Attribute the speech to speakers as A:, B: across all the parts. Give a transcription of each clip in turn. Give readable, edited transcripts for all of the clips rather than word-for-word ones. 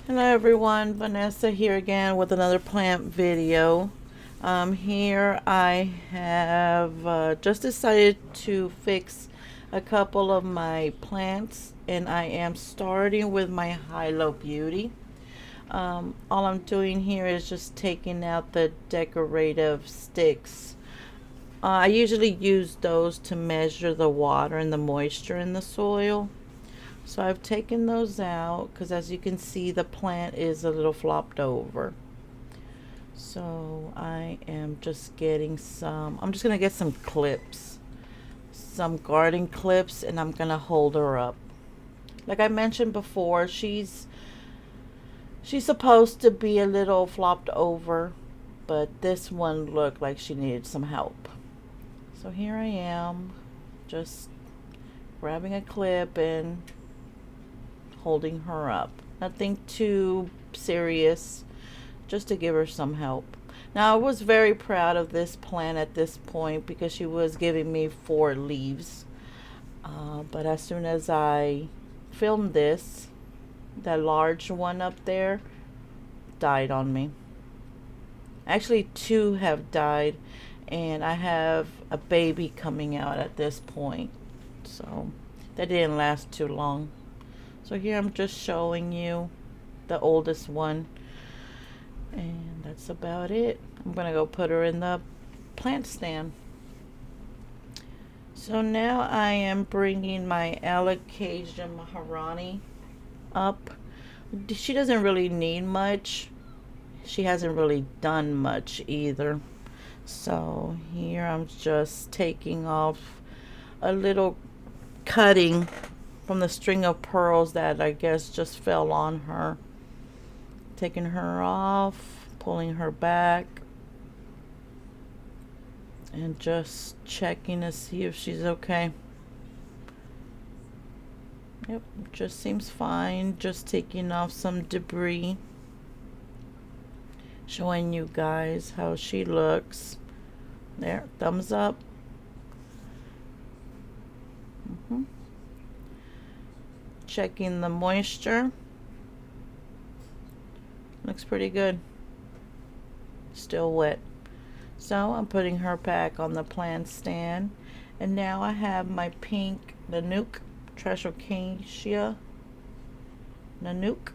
A: Hello everyone, Vanessa here again with another plant video. Here I have just decided to fix a couple of my plants, and I am starting with my Hilo Beauty. All I'm doing here is just taking out the decorative sticks. I usually use those to measure the water and the moisture in the soil. So I've taken those out because, as you can see, the plant is a little flopped over. So I am just getting I'm just going to get some clips, some garden clips, and I'm going to hold her up. Like I mentioned before, she's supposed to be a little flopped over, but this one looked like she needed some help. So here I am, just grabbing a clip and holding her up. Nothing too serious, just to give her some help. Now I was very proud of this plant at this point because she was giving me 4 leaves. But as soon as I filmed this, that large one up there died on me. Actually, 2 have died, and I have a baby coming out at this point. So that didn't last too long. So here I'm just showing you the oldest one, and that's about it. I'm gonna go put her in the plant stand. So now I am bringing my Alocasia Maharani up. She doesn't really need much. She hasn't really done much either. So here I'm just taking off a little cutting from the string of pearls that I guess just fell on her. Taking her off, pulling her back, and just checking to see if she's okay. Yep, just seems fine. Just taking off some debris. Showing you guys how she looks. There, thumbs up. Checking the moisture. Looks pretty good. Still wet. So I'm putting her back on the plant stand. And now I have my pink Nanook, Trichocasia Nanook.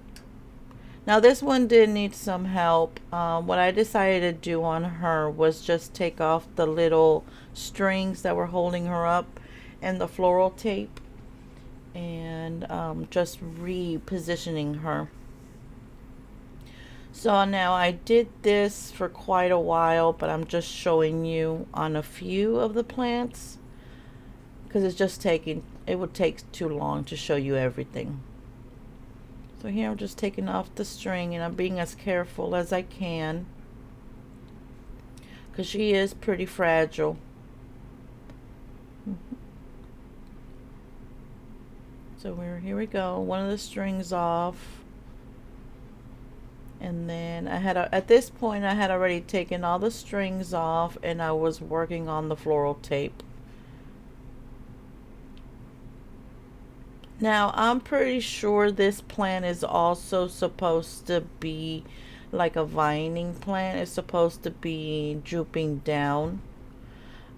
A: Now this one did need some help. What I decided to do on her was just take off the little strings that were holding her up and the floral tape, and just repositioning her. So now I did this for quite a while, but I'm just showing you on a few of the plants because it would take too long to show you everything. So here I'm just taking off the string, and I'm being as careful as I can because she is pretty fragile. So here we go. One of the strings off. And then at this point I had already taken all the strings off, and I was working on the floral tape. Now I'm pretty sure this plant is also supposed to be like a vining plant. It's supposed to be drooping down.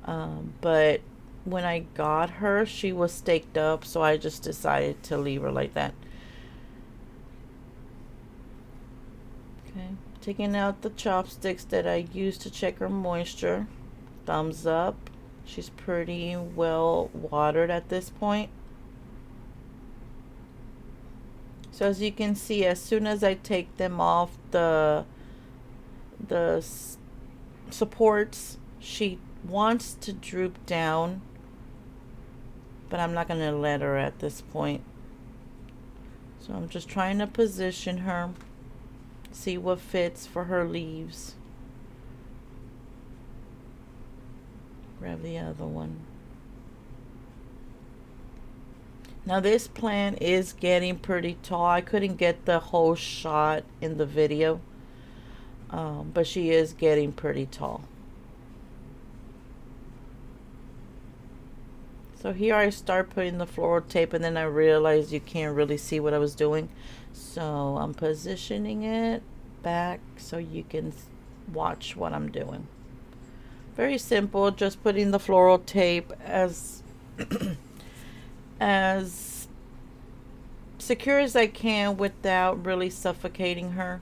A: But when I got her, she was staked up, so I just decided to leave her like that. Okay, taking out the chopsticks that I used to check her moisture. Thumbs up. She's pretty well watered at this point. So as you can see, as soon as I take them off the supports, she wants to droop down, but I'm not going to let her at this point. So I'm just trying to position her, see what fits for her leaves. Grab the other one. Now this plant is getting pretty tall. I couldn't get the whole shot in the video, but she is getting pretty tall. So here I start putting the floral tape, and then I realized you can't really see what I was doing. So I'm positioning it back so you can watch what I'm doing. Very simple, just putting the floral tape as as secure as I can without really suffocating her,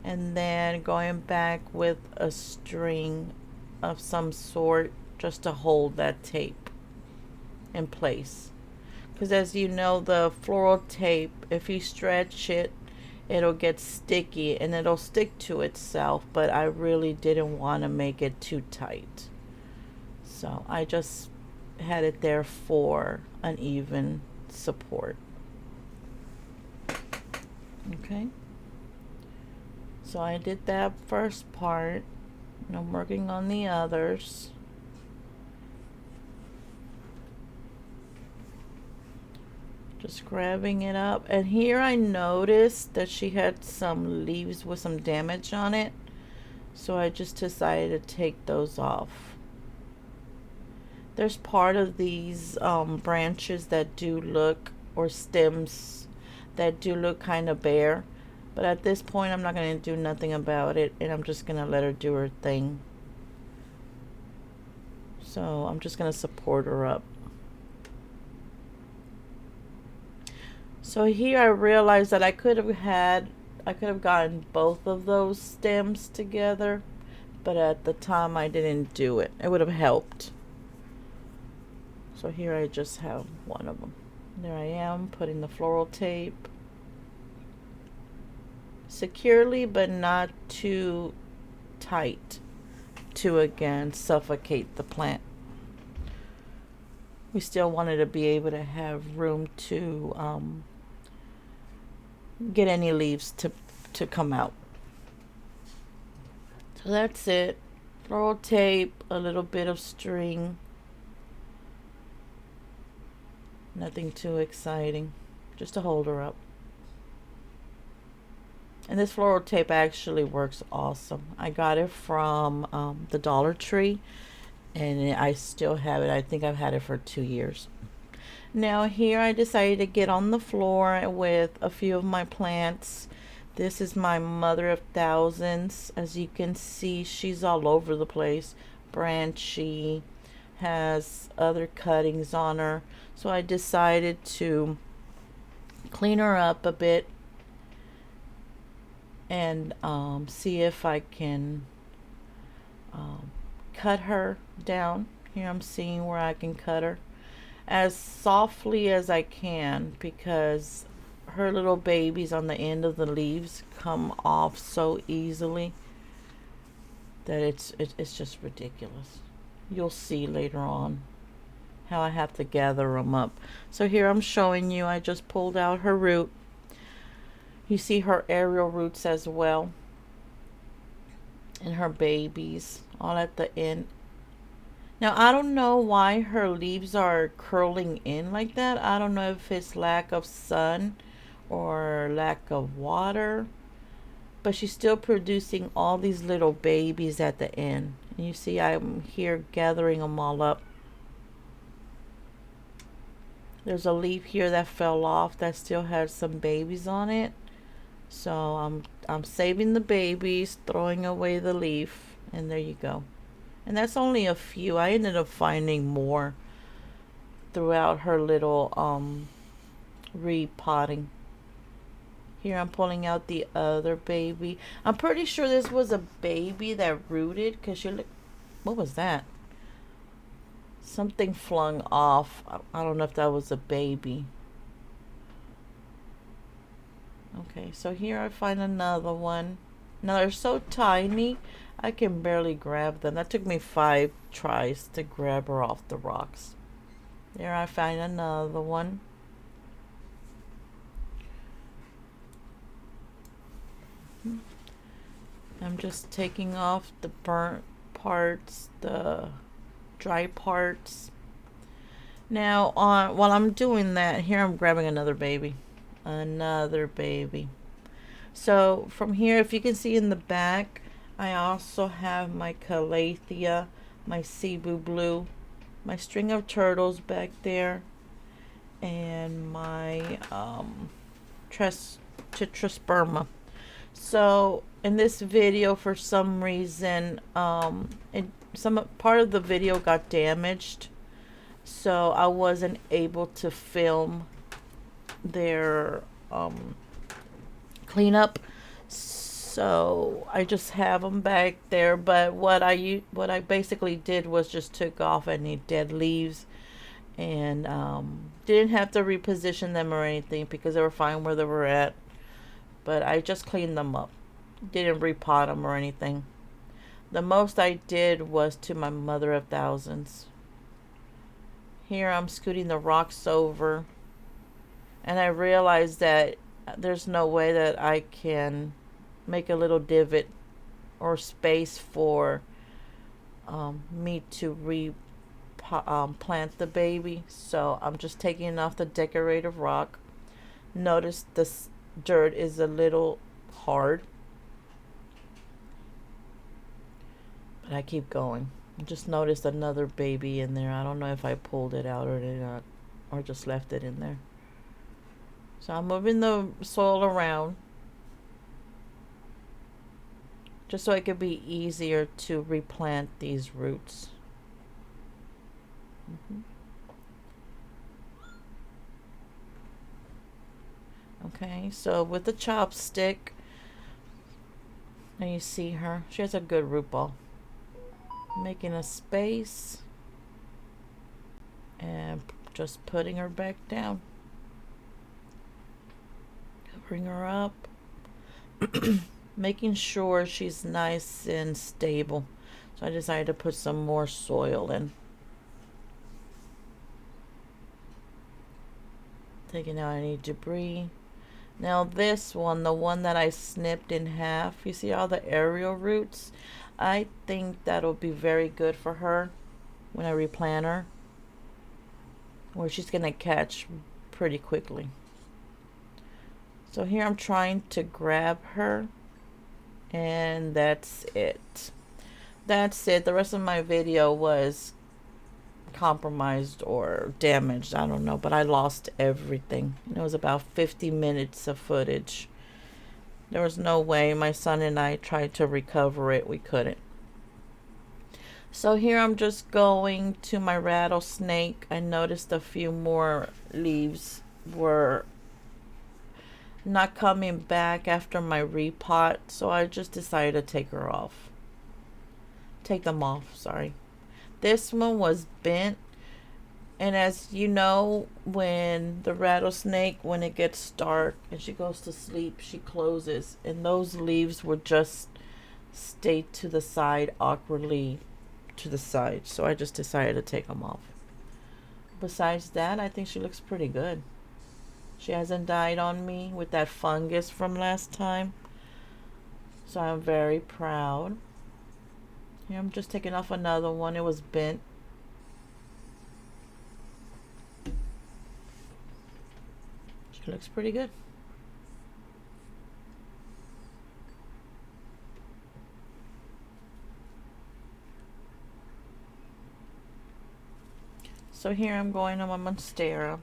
A: and then going back with a string of some sort just to hold that tape in place. Because as you know, the floral tape, if you stretch it, it'll get sticky and it'll stick to itself, but I really didn't want to make it too tight. So I just had it there for uneven support. Okay. So I did that first part, and I'm working on the others. Just grabbing it up, and here I noticed that she had some leaves with some damage on it, so I just decided to take those off. There's part of these branches that do look, or stems that do look kind of bare, but at this point I'm not going to do nothing about it, and I'm just going to let her do her thing. So I'm just going to support her up. So here I realized that I could have gotten both of those stems together, but at the time I didn't do it. It would have helped. So here I just have one of them. There I am, putting the floral tape securely, but not too tight to again suffocate the plant. We still wanted to be able to have room to get any leaves to come out. So that's it. Floral tape, a little bit of string. Nothing too exciting, just to hold her up. And this floral tape actually works awesome. I got it from the Dollar Tree, and I still have it. I think I've had it for 2 years. Now here I decided to get on the floor with a few of my plants. This is my Mother of Thousands. As you can see, she's all over the place. Branchy, has other cuttings on her. So I decided to clean her up a bit and see if I can cut her down. Here I'm seeing where I can cut her as softly as I can, because her little babies on the end of the leaves come off so easily that it's just ridiculous. You'll see later on how I have to gather them up. So here I'm showing you, I just pulled out her root. You see her aerial roots as well, and her babies all at the end. Now I don't know why her leaves are curling in like that. I don't know if it's lack of sun or lack of water, but she's still producing all these little babies at the end. And you see I'm here gathering them all up. There's a leaf here that fell off that still has some babies on it. So I'm saving the babies, throwing away the leaf, and there you go. And that's only a few. I ended up finding more throughout her little repotting. Here I'm pulling out the other baby. I'm pretty sure this was a baby that rooted, because she looked, what was that? Something flung off. I don't know if that was a baby. Okay, so here I find another one. Now they're so tiny, I can barely grab them. That took me 5 tries to grab her off the rocks. There I find another one. I'm just taking off the burnt parts, the dry parts. Now while I'm doing that, here I'm grabbing another baby. So from here, if you can see in the back, I also have my Calathea, my Cebu Blue, my string of turtles back there, and my Tetrasperma. So in this video, for some reason, some part of the video got damaged, so I wasn't able to film their cleanup. So I just have them back there. But what I basically did was just took off any dead leaves, and didn't have to reposition them or anything because they were fine where they were at. But I just cleaned them up, didn't repot them or anything. The most I did was to my Mother of Thousands. Here I'm scooting the rocks over, and I realized that there's no way that I can make a little divot or space for me to plant the baby. So I'm just taking off the decorative rock. Notice this dirt is a little hard, but I keep going. I just noticed another baby in there. I don't know if I pulled it out or not, or just left it in there. So I'm moving the soil around just so it could be easier to replant these roots. Okay, so with the chopstick, and you see her, she has a good root ball. Making a space and just putting her back down. Covering her up. Making sure she's nice and stable. So I decided to put some more soil in. Taking out any debris. Now this one, the one that I snipped in half, you see all the aerial roots? I think that'll be very good for her when I replant her, where she's gonna catch pretty quickly. So here I'm trying to grab her, and that's it. That's it. The rest of my video was compromised or damaged, I don't know, but I lost everything. It was about 50 minutes of footage. There was no way. My son and I tried to recover it. We couldn't. So here I'm just going to my rattlesnake. I noticed a few more leaves were not coming back after my repot, so I just decided to take her off. Take them off, sorry. This one was bent, and as you know, when the rattlesnake, when it gets dark and she goes to sleep, she closes, and those leaves would just stay to the side, awkwardly to the side. So I just decided to take them off. Besides that, I think she looks pretty good. She hasn't died on me with that fungus from last time, so I'm very proud. Here I'm just taking off another one. It was bent. She looks pretty good. So here I'm going on my Monstera.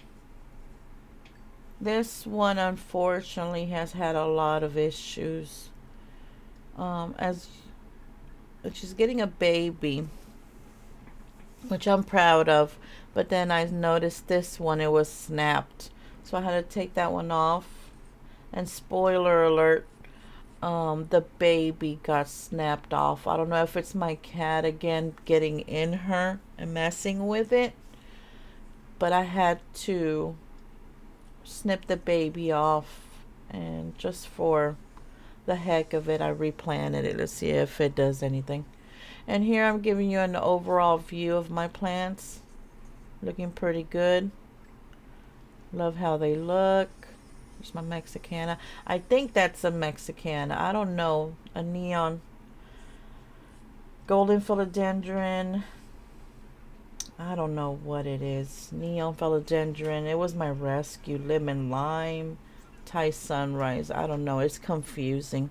A: This one unfortunately has had a lot of issues. As she's getting a baby, which I'm proud of, but then I noticed this one, it was snapped, so I had to take that one off. And spoiler alert, the baby got snapped off. I don't know if it's my cat again getting in her and messing with it, but I had to snip the baby off, and just for the heck of it, I replanted it to see if it does anything. And here I'm giving you an overall view of my plants. Looking pretty good. Love how they look. There's my Mexicana. I think that's a Mexicana. I don't know. A neon golden philodendron. I don't know what it is. Neon philodendron. It was my rescue. Lemon lime. Thai sunrise. I don't know. It's confusing.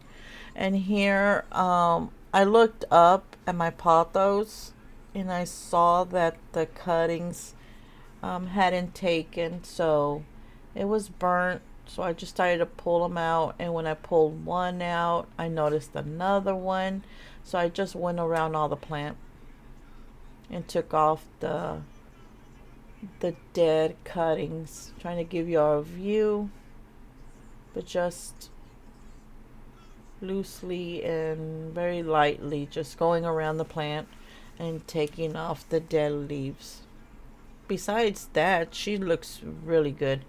A: And here, I looked up at my pothos, and I saw that the cuttings hadn't taken, so it was burnt. So I just started to pull them out, and when I pulled one out, I noticed another one. So I just went around all the plant and took off the dead cuttings, trying to give you a view, but just loosely and very lightly, just going around the plant and taking off the dead leaves. Besides that, she looks really good.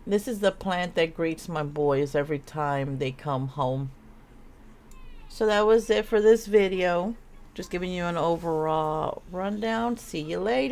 A: This is the plant that greets my boys every time they come home. So that was it for this video. Just giving you an overall rundown. See you later.